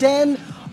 10।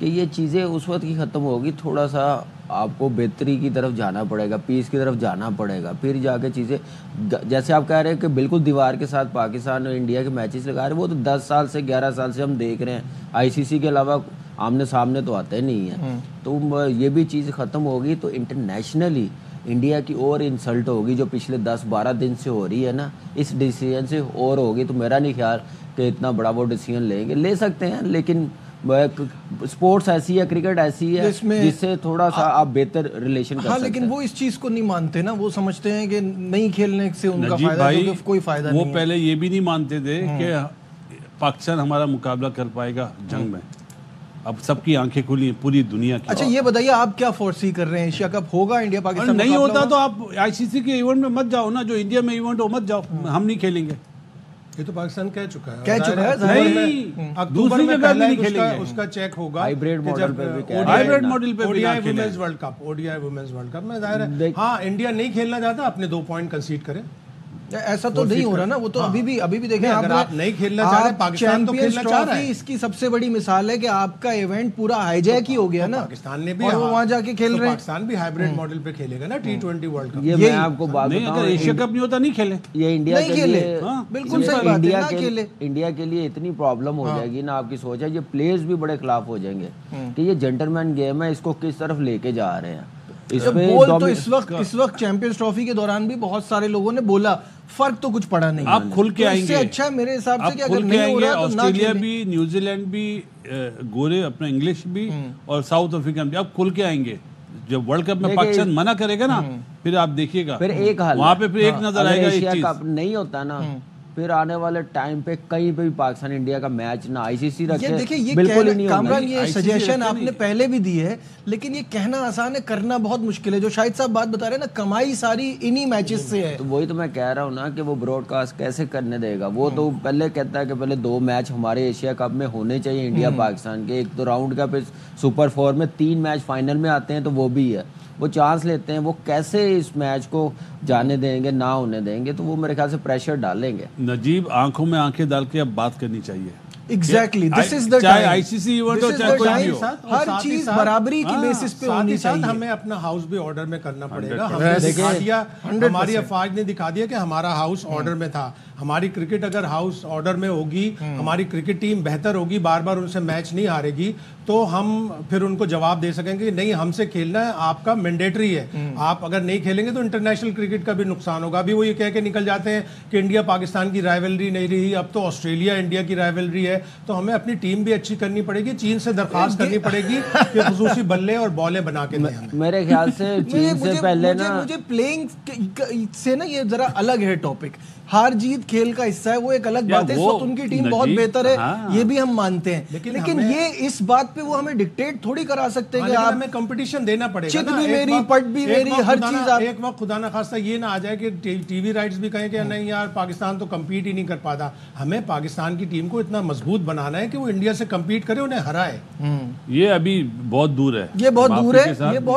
کہ یہ چیزیں اس وقت کی ختم ہوگی, تھوڑا سا آپ کو بہتری کی طرف جانا پڑے گا, پیس کی طرف جانا پڑے گا, پھر جا کے چیزیں, جیسے آپ کہہ رہے ہیں کہ بالکل دیوار کے ساتھ پاکستان اور انڈیا کے میچز لگا رہے ہیں, وہ تو 10 سال سے 11 سال سے ہم دیکھ رہے ہیں, آئی سی سی کے علاوہ آمنے سامنے تو آتے نہیں ہیں. تو یہ بھی چیز ختم ہوگی تو انٹرنیشنلی انڈیا کی اور انسلٹ ہوگی جو پچھلے 10-12 دن سے ہو رہی ہے نا, اس ڈیسیجن سے اور ہوگی. تو میرا نہیں خیال کہ اتنا بڑا وہ ڈیسیجن لیں گے, لے سکتے ہیں لیکن سپورٹس ایسی ہے, کرکٹ ایسی ہے جس سے تھوڑا سا آپ بہتر ریلیشن کر سکتے ہیں. ہاں لیکن وہ اس چیز کو نہیں مانتے نا, وہ سمجھتے ہیں کہ نہیں کھیلنے سے ان کا فائدہ ہے, کیونکہ کوئی فائدہ نہیں. وہ پہلے یہ بھی نہیں مانتے تھے کہ پاکستان ہمارا مقابلہ کر پائے گا جنگ میں. اب سب کی آنکھیں کھلی ہیں پوری دنیا کی. اچھا یہ بتائیے آپ کیا فورسی کر رہے ہیں, ایشیا کپ ہوگا انڈیا پاکستان نہیں ہوتا تو آپ آئی سی سی کے ایونٹ میں مت جاؤ نا, جو انڈیا میں ایونٹ ہو مت جاؤ, ہم نہیں کھیلیں گے. یہ تو پاکستان کہہ چکا ہے نہیں, دوسری جگہ نہیں کھیلیں گے. اس کا چیک ہوگا ہائیبریڈ ماڈل پہ بھی, ہائیبریڈ ماڈل پہ بھی women's world cup, O D I women's world cup میں ظاہر ہے ہاں انڈیا نہیں کھیلنا چاہتا, اپنے 2 پوائنٹ کنسیڈ کرے. ایسا تو نہیں ہو رہا نا, وہ تو ابھی بھی دیکھیں, اگر آپ نہیں کھیلنا چاہ رہے, پاکستان تو کھیلنا چاہ رہا ہے. اس کی سب سے بڑی مثال ہے کہ آپ کا ایونٹ پورا ہائی جیک ہی ہو گیا نا, پاکستان نے بھی وہاں جا کے کھیل رہے ہیں. پاکستان بھی ہائیبریڈ ماڈل پہ کھیلے گا نا T20 ورلڈ کپ. یہ میں آپ کو بات نہیں, اگر ایشیا کپ نہیں ہوتا نہیں کھیلے. یہ انڈیا کے لیے بالکل صحیح بات ہے, نہ کھیلے. انڈیا کے لیے اتنی پرابلم ہو جائے گی نا, آپ کی سوچ ہے, یہ پلیئرز بھی بڑے خلاف ہو جائیں گے کہ یہ جنٹلمین گیم ہے, اس کو کس طرف لے کے جا رہے ہیں. تو اس وقت چیمپئنز ٹرافی کے دوران بھی بہت سارے لوگوں نے بولا, فرق تو کچھ پڑا نہیں. آپ کھل کے آئیں گے, اچھا میرے حساب سے کہ اگر نہیں نہیں ہو رہا تو آسٹریلیا بھی, نیوزی لینڈ بھی, گورے اپنا انگلش بھی اور ساؤتھ افریقہ بھی, آپ کھل کے آئیں گے. جب ورلڈ کپ میں پاکستان منع کرے گا نا, پھر آپ دیکھیے گا, پھر ایک حال وہاں پہ پھر ایک نظر آئے گا. ایشیا کپ نہیں ہوتا نا, پھر آنے والے ٹائم پہ کہیں پہ بھی پاکستان انڈیا کا میچ نہ آئی سی سی رکھے, بالکل ہی نہیں ہوگا. کامران یہ سجیشن آپ نے پہلے بھی دی ہے, لیکن یہ کہنا آسان ہے, کرنا بہت مشکل ہے. جو شاہد صاحب بات بتا رہے ہیں نا, کمائی ساری انہی میچز سے ہے. تو وہی تو میں کہہ رہا ہوں نا کہ وہ براڈ کاسٹ کیسے کرنے دے گا. وہ تو پہلے کہتا ہے کہ پہلے 2 میچ ہمارے ایشیا کپ میں ہونے چاہیے انڈیا پاکستان کے, ایک تو راؤنڈ کا, پھر سپر 4 میں 3 میچ فائنل میں آتے ہیں, تو وہ بھی ہے, وہ چانس لیتے ہیں. وہ کیسے اس میچ کو جانے دیں گے, نہ ہونے دیں گے, تو وہ میرے خیال سے پریشر ڈالیں گے. نجیب آنکھوں میں آنکھیں ڈال کے اب بات کرنی چاہیے. Exactly, this is the time, چاہے آئی سی سی ایونٹ ہو چاہے کوئی بھی ہو, ہر چیز برابری کی بیسس پہ ہونی چاہیے. ہمیں اپنا ہاؤس بھی آرڈر میں کرنا پڑے گا. ہماری افواج نے دکھا دیا کہ ہمارا ہاؤس آرڈر میں تھا. ہماری کرکٹ اگر ہاؤس آرڈر میں ہوگی, ہماری کرکٹ ٹیم بہتر ہوگی, بار بار ان سے میچ نہیں ہارے گی, تو ہم پھر ان کو جواب دے سکیں گے کہ نہیں, ہم سے کھیلنا ہے, آپ کا مینڈیٹری ہے, آپ اگر نہیں کھیلیں گے تو انٹرنیشنل کرکٹ کا بھی نقصان ہوگا. ابھی وہ یہ کہہ کے نکل جاتے ہیں کہ انڈیا پاکستان کی رائیولری نہیں رہی, اب تو آسٹریلیا انڈیا کی رائیولری ہے. تو ہمیں اپنی ٹیم بھی اچھی کرنی پڑے گی, چین سے درخواست کرنی پڑے گی کہ خصوصی بلے اور بالیں بنا کے دیں. میرے خیال سے چین سے پہلے نا, مجھے پلینگ سے نا یہ ذرا الگ ہے ٹاپک, ہار جیت کھیل کا حصہ ہے, وہ ایک الگ بات ہے. اس وقت ان کی ٹیم بہت بہتر ہے, یہ بھی ہم مانتے ہیں, لیکن یہ اس بات پہ وہ ہمیں ڈکٹیٹ تھوڑی کرا سکتے ہیں کہ آپ ہمیں کمپٹیشن دینا پڑے گا. چک بھی میری, پٹ بھی میری, ہر چیز. ایک وقت خدا نخواستہ یہ نہ آ جائے کہ ٹی وی رائٹس بھی کہیں کہ نہیں یار پاکستان تو کمپیٹ ہی نہیں کر پاتا. ہمیں پاکستان کی ٹیم کو اتنا مضبوط بنانا ہے کہ وہ انڈیا سے کمپیٹ کرے, انہیں ہرائے. یہ ابھی بہت دور ہے, یہ بہت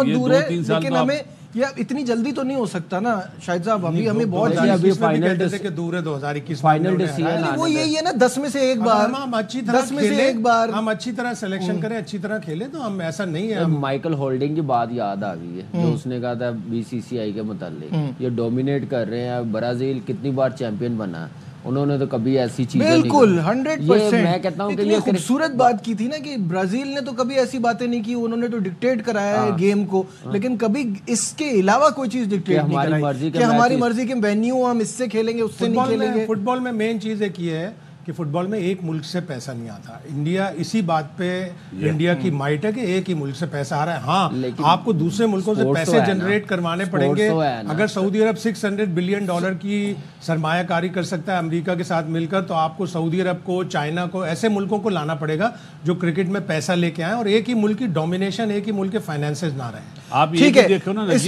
دور ہے, لیکن ہمیں یہ اتنی جلدی تو نہیں ہو سکتا نا شاہد صاحب. ابھی ہمیں بہت ابھی فائنل کہ دور ہے 2021 فائنل ڈیسیژن, وہ یہی ہے نا, 10 میں سے ایک بار, ہم اچھی طرح سلیکشن کریں, اچھی طرح کھیلیں. تو ہم ایسا نہیں ہے. مائیکل ہولڈنگ کی بات یاد آ گئی ہے جو اس نے کہا تھا BCCI کے متعلق, یہ ڈومینیٹ کر رہے ہیں. برازیل کتنی بار چیمپئن بنا, انہوں نے تو کبھی ایسی چیزیں بالکل 100%. میں کہتا ہوں کہ یہ خوبصورت بات کی تھی نا کہ برازیل نے تو کبھی ایسی باتیں نہیں کی, انہوں نے تو ڈکٹیٹ کرایا ہے گیم کو, لیکن کبھی اس کے علاوہ کوئی چیز ڈکٹیٹ نہیں کرائی کہ ہماری مرضی کے وینیو ہم اس سے کھیلیں گے, اس سے نہیں کھیلیں گے. فٹ بال میں مین چیز ایک یہ ہے کہ فٹ بال میں ایک ملک سے پیسہ نہیں آتا. انڈیا اسی بات پہ انڈیا کی مائٹ ہے کہ ایک ہی ملک سے پیسہ آ رہا ہے. ہاں آپ کو دوسرے ملکوں سے پیسے جنریٹ کروانے پڑیں گے. اگر سعودی عرب $600 بلین کی سرمایہ کاری کر سکتا ہے امریکہ کے ساتھ مل کر, تو آپ کو سعودی عرب کو, چائنا کو, ایسے ملکوں کو لانا پڑے گا جو کرکٹ میں پیسہ لے کے آئیں اور ایک ہی ملک کی ڈومینیشن, ایک ہی ملک کے فائنینسز نہ رہیں. ٹھیک ہے,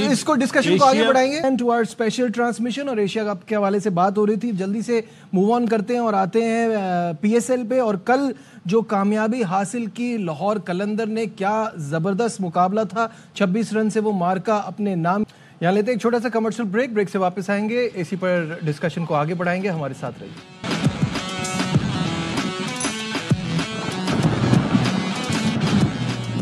اس کو ڈسکشن کو آگے بڑھائیں گے. ٹو آور اسپیشل ٹرانسمیشن اور ایشیا کپ کے حوالے سے بات ہو رہی تھی, جلدی سے موو آن کرتے ہیں اور آتے ہیں PSL پہ. اور کل جو کامیابی حاصل کی لاہور قلندر نے, کیا زبردست مقابلہ تھا, 26 رن سے وہ مارکا اپنے نام. یہاں لیتے ہیں ایک چھوٹا سا کمرشل بریک, بریک سے واپس آئیں گے, اسی پر ڈسکشن کو آگے بڑھائیں گے. ہمارے ساتھ رہیے.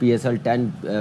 PSL 10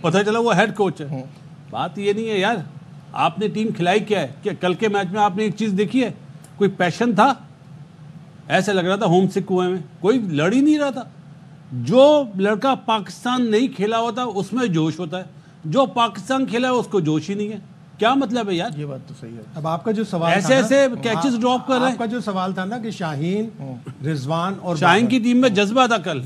پتہ چلا وہ ہیڈ کوچ ہے. بات یہ نہیں ہے یار, آپ نے ٹیم کھلائی کیا ہے, کہ کل کے میچ میں آپ نے ایک چیز دیکھی ہے, کوئی پیشن تھا؟ ایسا لگ رہا تھا ہوم سک کنویں میں, کوئی لڑ ہی نہیں رہا تھا. جو لڑکا پاکستان نہیں کھیلا ہوتا اس میں جوش ہوتا ہے, جو پاکستان کھیلا ہے اس کو جوش ہی نہیں ہے. کیا مطلب ہے یار؟ یہ بات تو صحیح ہے. اب آپ کا جو سوال ایسے ایسے کیچز ڈراپ کر رہے ہیں. آپ کا جو سوال تھا نا کہ شاہین, رضوان اور شاہین کی ٹیم میں جذبہ تھا کل.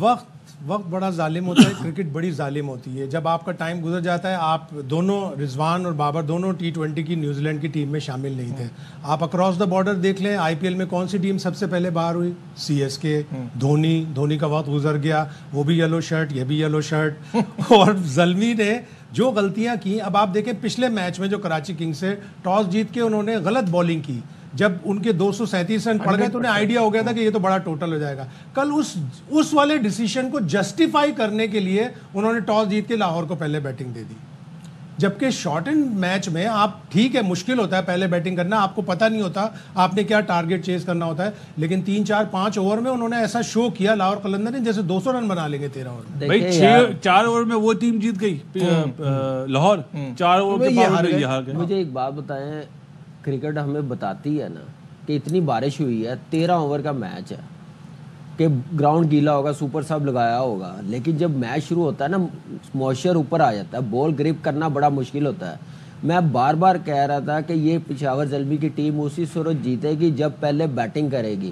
وقت بڑا ظالم ہوتا ہے, کرکٹ بڑی ظالم ہوتی ہے. جب آپ کا ٹائم گزر جاتا ہے, آپ دونوں رضوان اور بابر دونوں T20 کی نیوزی لینڈ کی ٹیم میں شامل نہیں تھے. آپ اکراس دا بارڈر دیکھ لیں, IPL میں کون سی ٹیم سب سے پہلے باہر ہوئی؟ CSK. دھونی کا وقت گزر گیا, وہ بھی یلو شرٹ, یہ بھی یلو شرٹ. اور زلمی نے جو غلطیاں کی, اب آپ دیکھیں پچھلے میچ میں جو کراچی کنگ سے ٹاس جیت کے انہوں نے غلط بالنگ کی, جب ان کے 237 رن پڑ گئے تو انہیں آئیڈیا ہو گیا تھا کہ یہ تو بڑا ٹوٹل ہو جائے گا. کل اس والے ڈیسیشن کو جسٹیفائی کرنے کے لیے انہوں نے ٹاس جیت کے لاہور کو پہلے بیٹنگ دے دی. جبکہ شارٹ اینڈ میچ میں آپ ٹھیک ہے, مشکل ہوتا ہے پہلے بیٹنگ کرنا, آپ کو پتہ نہیں ہوتا آپ نے کیا ٹارگٹ چیز کرنا ہوتا ہے, لیکن 3 4 5 اوور میں انہوں نے ایسا شو کیا لاہور قلندر نے جیسے 200 رن بنا لیں گے 13 اوور میں. بھائی 4 اوور میں وہ ٹیم جیت گئی لاہور, 4 اوور کے بعد یہ ہار گئے. مجھے ایک بات بتائیں, کرکٹ ہمیں بتاتی ہے نا کہ اتنی بارش ہوئی ہے, 13 اوور کا میچ ہے, کہ گراؤنڈ گیلا ہوگا, سپر سب لگایا ہوگا, لیکن جب میچ شروع ہوتا ہے نا موئسچر اوپر آ جاتا ہے, بال گرپ کرنا بڑا مشکل ہوتا ہے. میں بار بار کہہ رہا تھا کہ یہ پشاور زلمی کی ٹیم اسی صورت جیتے گی جب پہلے بیٹنگ کرے گی.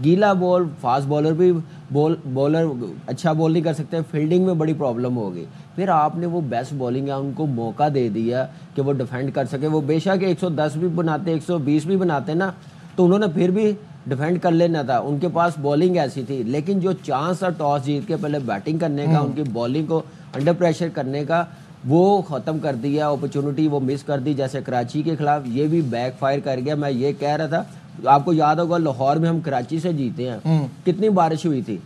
گیلا بال, فاسٹ بالر بھی بولر اچھا بال نہیں کر سکتے, فیلڈنگ میں بڑی پرابلم ہوگی. پھر آپ نے وہ بیسٹ بالنگ ہے ان کو موقع دے دیا کہ وہ ڈیفینڈ کر سکے. وہ بے شک 110 بھی بناتے, 120 بھی بناتے نا, تو انہوں نے پھر بھی ڈیفینڈ کر لینا تھا. ان کے پاس بالنگ ایسی تھی, لیکن جو چانس تھا ٹاس جیت کے پہلے بیٹنگ کرنے کا, ان کی بالنگ کو انڈر پریشر کرنے کا, وہ ختم کر دیا. اپرچونٹی وہ مس کر دی, جیسے کراچی کے خلاف یہ بھی بیک فائر کر گیا. میں یہ کہہ رہا تھا, آپ کو یاد ہوگا لاہور میں ہم کراچی سے جیتے ہیں, کتنی بارش ہوئی تھی,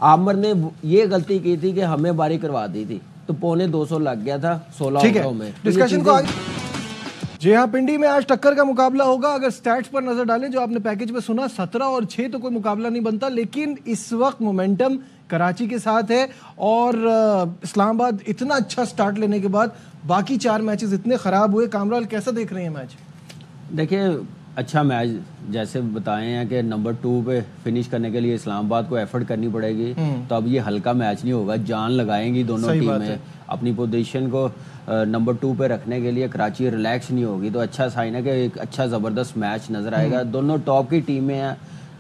عامر نے یہ غلطی کی تھی کہ ہمیں باری کروا دی تھی, تو 250 لگ گیا تھا 16 اووروں میں. ڈسکشن کو جی ہاں, پنڈی میں آج ٹکر کا مقابلہ ہوگا. اگر سٹیٹس پر نظر ڈالیں جو آپ نے پیکج میں سنا, 17 اور 6 تو کوئی مقابلہ نہیں بنتا, لیکن اس وقت مومنٹم کراچی کے ساتھ ہے. اور اسلام آباد اتنا اچھا سٹارٹ لینے کے بعد باقی 4 میچز اتنے خراب ہوئے. کامرال کیسا دیکھ رہے ہیں میچ؟ دیکھیں اچھا میچ جیسے بتائے ہیں کہ نمبر 2 پہ فنش کرنے کے لیے اسلام آباد کو ایفرٹ کرنی پڑے گی, تو اب یہ ہلکا میچ نہیں ہوگا, جان لگائیں گی دونوں ٹیمیں اپنی پوزیشن کو نمبر 2 پہ رکھنے کے لیے. کراچی ریلیکس نہیں ہوگی, تو اچھا سائن ہے کہ ایک اچھا زبردست میچ نظر آئے گا. دونوں ٹاپ کی ٹیمیں ہیں.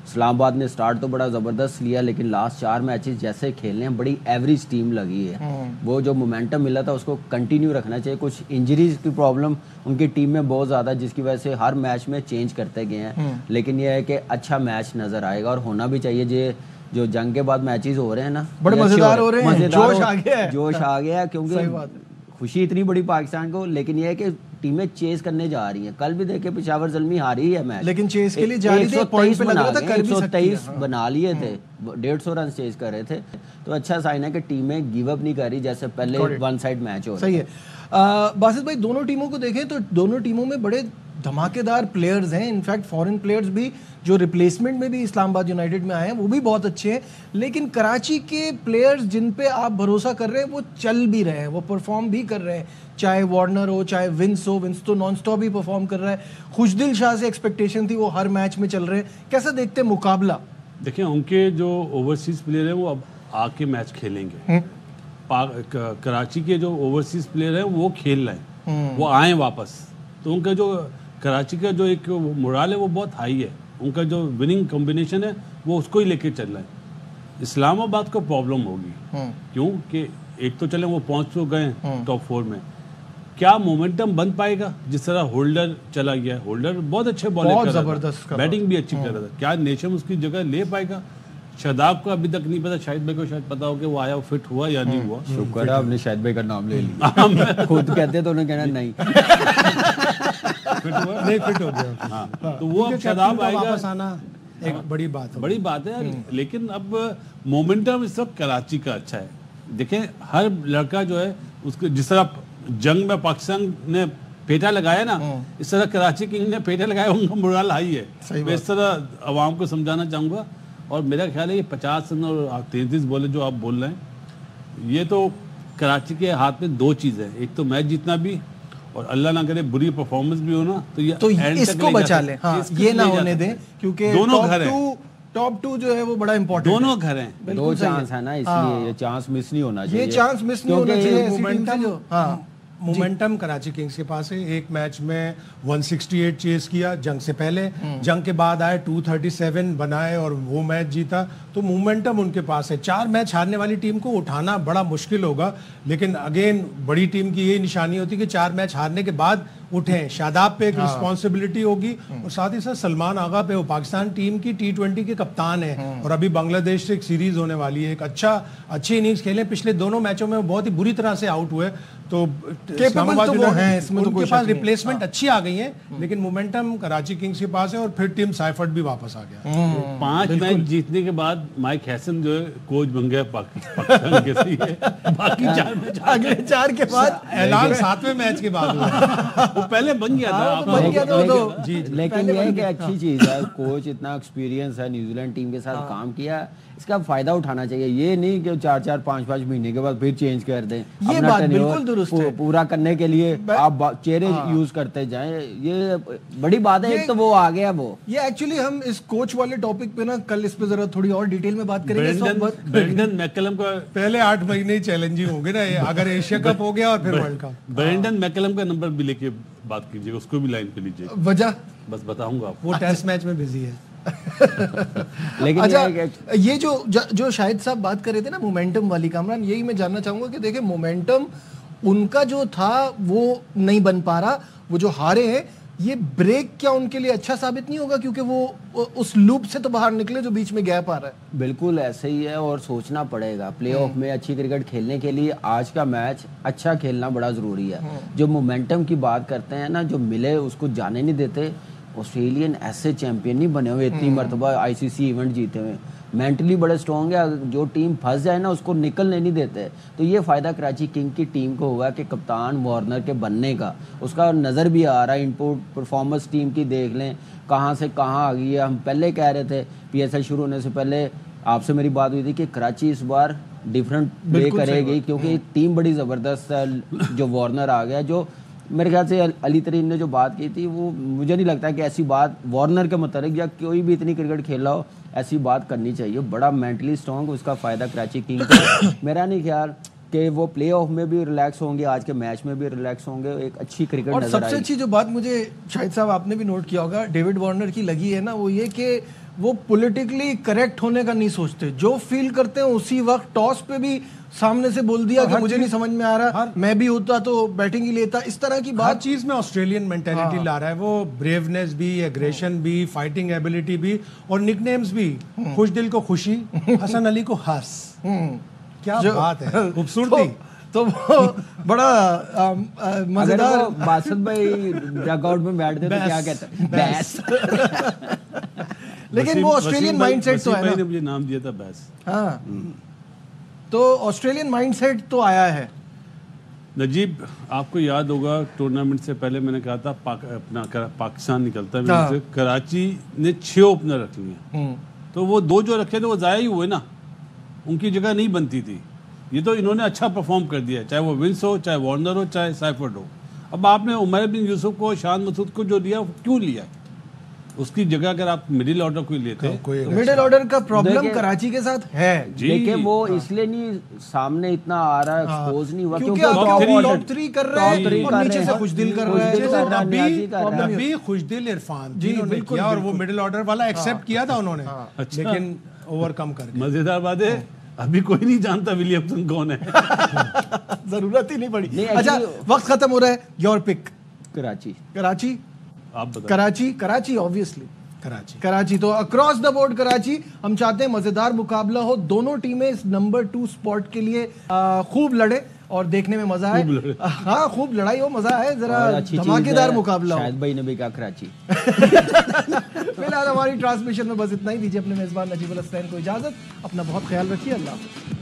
اسلام آباد نے سٹارٹ تو بڑا زبردست لیا, لیکن لاسٹ 4 میچز جیسے کھیلنے ہیں بڑی ایوریج ٹیم لگی ہے. وہ جو مومنٹم ملا تھا اس کو کنٹینیو رکھنا چاہیے. کچھ انجریز کی پرابلم ان کی ٹیم میں بہت زیادہ, جس کی وجہ سے ہر میچ میں چینج کرتے گئے ہیں. لیکن یہ ہے کہ اچھا میچ نظر آئے گا, اور ہونا بھی چاہیے. جو جنگ کے بعد میچز ہو رہے ہیں نا, بڑے مزیدار ہو رہے ہیں, جوش آ گیا ہے, کیونکہ خوشی اتنی بڑی پاکستان کو. لیکن یہ ہے کہ ٹیمیں چیز کرنے جا رہی ہیں. کل بھی دیکھیں پشاور زلمی ہاری ہے میچ, لیکن چیز کے لیے جا رہی تھی, پوائنٹ پہ لگ رہا تھا, کر بھی سکتی ہے. 123 بنا لیے تھے, 150 رن چیز کر رہے تھے. تو اچھا سائن ہے کہ ٹیمیں گیو اپ نہیں کر رہی جیسے پہلے ون سائڈ میچ ہو. صحیح ہے. باسط بھائی, دونوں ٹیموں کو دیکھیں تو دونوں ٹیموں میں بڑے دھماکے دار پلیئرز ہیں. انفیکٹ فورن پلیئرز بھی جو ریپلیسمنٹ میں بھی اسلام آباد یونائٹیڈ میں آئے ہیں وہ بھی بہت اچھے ہیں. لیکن کراچی کے پلیئرز جن پہ آپ بھروسہ کر رہے ہیں وہ چل بھی رہے ہیں, وہ پرفارم بھی کر رہے ہیں. چاہے وارنر ہو, چاہے ونس ہو, ونس تو نان سٹاپ ہی پرفارم کر رہا ہے. خوشدل شاہ سے ایکسپیکٹیشن تھی, وہ ہر میچ میں چل رہے ہیں. کیسا دیکھتے ہیں مقابلہ؟ دیکھیں ان کے جو اوورسیز پلیئر ہیں وہ اب آ کے میچ کھیلیں گے. کراچی کے جو اوورسیز پلیئر ہیں وہ کھیل رہے ہیں, وہ آئیں واپس. تو ان کا جو کراچی کا جو ایک مورال ہے وہ بہت ہائی ہے. ان کا جو وننگ کمبینیشن ہے وہ اس کو ہی لے کے چل رہے ہیں. اسلام آباد کو پرابلم ہوگی, کیوں کہ ایک تو چلیں وہ پہنچ تو گئے ٹاپ 4 میں, کیا مومنٹم بن پائے گا؟ جس طرح ہولڈر چلا گیا, ہولڈر بہت اچھے بالر کر رہا تھا, بیٹنگ بھی اچھی کر رہا تھا, کیا نیشم اس کی جگہ لے پائے گا؟ شاداب کو ابھی تک نہیں پتا, شاہد بھائی کو شاید پتا ہو کہ وہ آیا فٹ ہوا یا نہیں ہوا. شکر ہے آپ نے شاہد بھائی کا نام لے لیا, خود کہتے تو انہیں کہنا نہیں فٹ ہو گیا. تو وہ شاداب آئے گا, آنا ایک بڑی بات ہے. لیکن اب مومنٹم اس وقت کراچی کا اچھا ہے. دیکھیں ہر لڑکا جو ہے اس کو, جس طرح جنگ میں پاکستان نے پیٹا لگایا نا, اس طرح کراچی کنگ نے پیٹا لگایا, ان کا مورال ہائی ہے. میں اس طرح عوام کو سمجھانا چاہوں گا. اور میرا خیال ہے یہ 50 رن اور 33 بولے جو آپ بول رہے ہیں, یہ تو کراچی کے ہاتھ میں دو چیزیں ہیں, ایک تو میچ جیتنا بھی, اور اللہ نہ کرے بری پرفارمنس بھی ہونا تو اس کو بچا لیں, ہاں یہ نہ ہونے دیں, کیونکہ دونوں گھر ہیں, ٹاپ 2 جو ہے وہ بڑا امپورٹنٹ, دونوں گھر ہیں, دو چانس ہے نا, اس لیے یہ چانس مس نہیں ہونا چاہیے, یہ چانس مس نہیں ہونا چاہیے. مومنٹم کراچی کنگز کے پاس ہے. ایک میچ میں 168 چیز کیا جنگ سے پہلے, جنگ کے بعد آئے 237 بنائے اور وہ میچ جیتا, تو مومنٹم ان کے پاس ہے. 4 میچ ہارنے والی ٹیم کو اٹھانا بڑا مشکل ہوگا, لیکن اگین بڑی ٹیم کی یہ نشانی ہوتی ہے کہ 4 میچ ہارنے کے بعد اٹھیں. شاداب پہ ایک رسپانسبلٹی ہوگی, اور ساتھ ہی ساتھ سلمان آغا پہ, وہ پاکستان ٹیم کی T20 کے کپتان ہیں, اور ابھی بنگلہ دیش سے ایک سیریز ہونے والی ہے. ایک اچھی اننگز کھیلے, پچھلے دونوں میچوں میں وہ بہت ہی بری طرح سے آؤٹ ہوئے, تو اسلام آباد ان کے پاس ریپلیسمنٹ اچھی آ گئی ہیں, لیکن مومنٹم کراچی کنگز کے پاس ہے, اور پھر ٹیم سائفرٹ بھی واپس آ گیا. 5 میچ جیتنے کے بعد مائک ہیسن جو ہے کوچ بن گیا پاکستان کے, صحیح ہے, باقی 4 میچ اگلے 4 کے بعد اعلان 7ویں میچ کے بعد ہوا, وہ پہلے بن گیا تھا. لیکن یہ کہ اچھی چیز ہے, کوچ اتنا ایکسپیرینس ہے, نیوزی لینڈ ٹیم کے ساتھ کام کیا, اس کا فائدہ اٹھانا چاہیے. یہ نہیں کہ 4-4 5-5 مہینے کے بعد پھر چینج کر دیں. یہ بات بالکل درست ہے, پورا کرنے کے لیے آپ چہرے یوز کرتے جائیں, یہ بڑی بات ہے. ایک تو وہ آ گیا, وہ یہ ایکچولی ہم اس کوچ والے ٹاپک پہ نا کل اس پہ ذرا تھوڑی اور ڈیٹیل میں بات کریں گے. برینڈن میکلم کا پہلے 8 مہینے ہی چیلنجنگ ہوں گے نا, اگر ایشیا کپ ہو گیا اور پھر ورلڈ کپ. برینڈن میکلم کا نمبر بھی لے کے بات کیجیے, اس کو بھی لائن پہ لیجیے. وجہ بس بتاؤں گا آپ, وہ ٹیسٹ میچ میں بزی ہے. لیکن یہ جو شاہد صاحب بات کر رہے تھے نا مومنٹم والی, کامران یہی میں جاننا چاہوں گا کہ دیکھیں مومنٹم ان کا جو تھا وہ نہیں بن پا رہا, وہ جو ہارے ہیں, یہ بریک کیا ان کے لیے اچھا ثابت نہیں ہوگا, کیونکہ وہ اس لوپ سے تو باہر نکلے جو بیچ میں گیپ آ رہا ہے. بالکل ایسے ہی ہے, اور سوچنا پڑے گا پلے آف میں اچھی کرکٹ کھیلنے کے لیے آج کا میچ اچھا کھیلنا بڑا ضروری ہے. جو مومنٹم کی بات کرتے ہیں نا, جو ملے اس کو جانے نہیں دیتے. آسٹریلین ایسے چیمپئن نہیں بنے ہوئے, اتنی مرتبہ ICC ایونٹ جیتے ہوئے, مینٹلی بڑے اسٹرانگ ہے. جو ٹیم پھنس جائے نا اس کو نکلنے نہیں دیتے. تو یہ فائدہ کراچی کنگ کی ٹیم کو ہوا کہ کپتان وارنر کے بننے کا اس کا نظر بھی آ رہا ہے. انپوٹ پرفارمنس ٹیم کی دیکھ لیں کہاں سے کہاں آ گئی ہے. ہم پہلے کہہ رہے تھے PSL شروع ہونے سے پہلے آپ سے میری بات ہوئی تھی کہ کراچی اس بار ڈیفرنٹ پلے کرے گی, کیونکہ ٹیم بڑی زبردست ہے. جو وارنر آ گیا, جو میرے خیال سے علی ترین نے جو بات کی تھی, وہ مجھے نہیں لگتا کہ ایسی بات وارنر کے متعلق یا کوئی بھی اتنی کرکٹ کھیلا ہو ایسی بات کرنی چاہیے. بڑا مینٹلی اسٹرانگ, اس کا فائدہ کراچی کنگ کو. میرا نہیں خیال کہ وہ پلے آف میں بھی ریلیکس ہوں گے, آج کے میچ میں بھی ریلیکس ہوں گے. ایک اچھی کرکٹ اور نظر آئی. سب سے اچھی جو بات مجھے شاہد صاحب آپ نے بھی نوٹ کیا ہوگا ڈیوڈ وارنر کی لگی ہے نا, وہ یہ کہ وہ پولیٹیکلی کریکٹ ہونے کا نہیں سوچتے. جو فیل کرتے ہیں اسی وقت ٹاس پہ بھی سامنے سے بول دیا کہ مجھے نہیں سمجھ میں آ رہا, میں بھی ہوتا تو بیٹنگ ہی لیتا. اس طرح کی بات چیز میں آسٹریلین مینٹیلٹی لا رہا ہے. وہ بریونیس بھی, ایگریشن بھی, فائٹنگ ایبلٹی بھی, اور نک نیمز بھی. خوش دل کو خوشی, حسن علی کو ہرس. کیا بات ہے, خوبصورتی. تو وہ بڑا مزیدار. باسط بھائی ڈگ آؤٹ میں بیٹھتے تو کیا کہتے ہیں, بیس. لیکن وہ آسٹریلین مائنڈ سیٹ تو ہے نا, مجھے نام دیا تھا بیس. ہاں, تو آسٹریلین مائنڈ سیٹ تو آیا ہے. نجیب آپ کو یاد ہوگا ٹورنامنٹ سے پہلے میں نے کہا تھا اپنا پاکستان نکلتا ہے, کراچی نے 6 اوپنر رکھ لیے, تو وہ 2 جو رکھے تھے وہ ضائع ہی ہوئے نا, ان کی جگہ نہیں بنتی تھی. یہ تو انہوں نے اچھا پرفارم کر دیا, چاہے وہ ونس ہو, چاہے وارنر ہو, چاہے سائفرٹ ہو. اب آپ نے عمیر بن یوسف کو, شان مسعود کو جو دیا, کیوں لیا؟ اس کی جگہ اگر آپ مڈل آرڈر کوئی لیتے, مڈل آرڈر کا پرابلم کراچی کے ساتھ ہے. دیکھیں وہ اس لیے نہیں سامنے اتنا آ رہا ہے, ایکسپوز نہیں ہوا, کیونکہ ٹاپ 3 کر رہے ہیں اور نیچے سے خوش دل کر رہے ہیں. ابھی خوش دل عرفان جنہوں نے کیا, اور وہ مڈل آرڈر والا ایکسپٹ کیا تھا انہوں نے, لیکن اوور کم کر گئے. مزیدار بات ہے ابھی کوئی نہیں جانتا ولیمسن کون ہے. ضرورت ہی نہیں پڑی. اچھا وقت ختم ہو رہا ہے. یور پک کراچی. آپ بتائیں. کراچی obviously کراچی. تو اکراس دا بورڈ کراچی. ہم چاہتے ہیں مزیدار مقابلہ ہو, دونوں ٹیمیں اس نمبر 2 اسپاٹ کے لیے خوب لڑے اور دیکھنے میں مزہ آئے. ہاں خوب لڑائی ہو, مزہ آئے, ذرا دھماکے دار مقابلہ ہو. شاہد بھائی نے بھی کہا کراچی. فی الحال ہماری ٹرانسمیشن میں بس اتنا ہی. دیجیے اپنے میزبان نجیب الحسین کو اجازت. اپنا بہت خیال رکھیے. اللہ حافظ.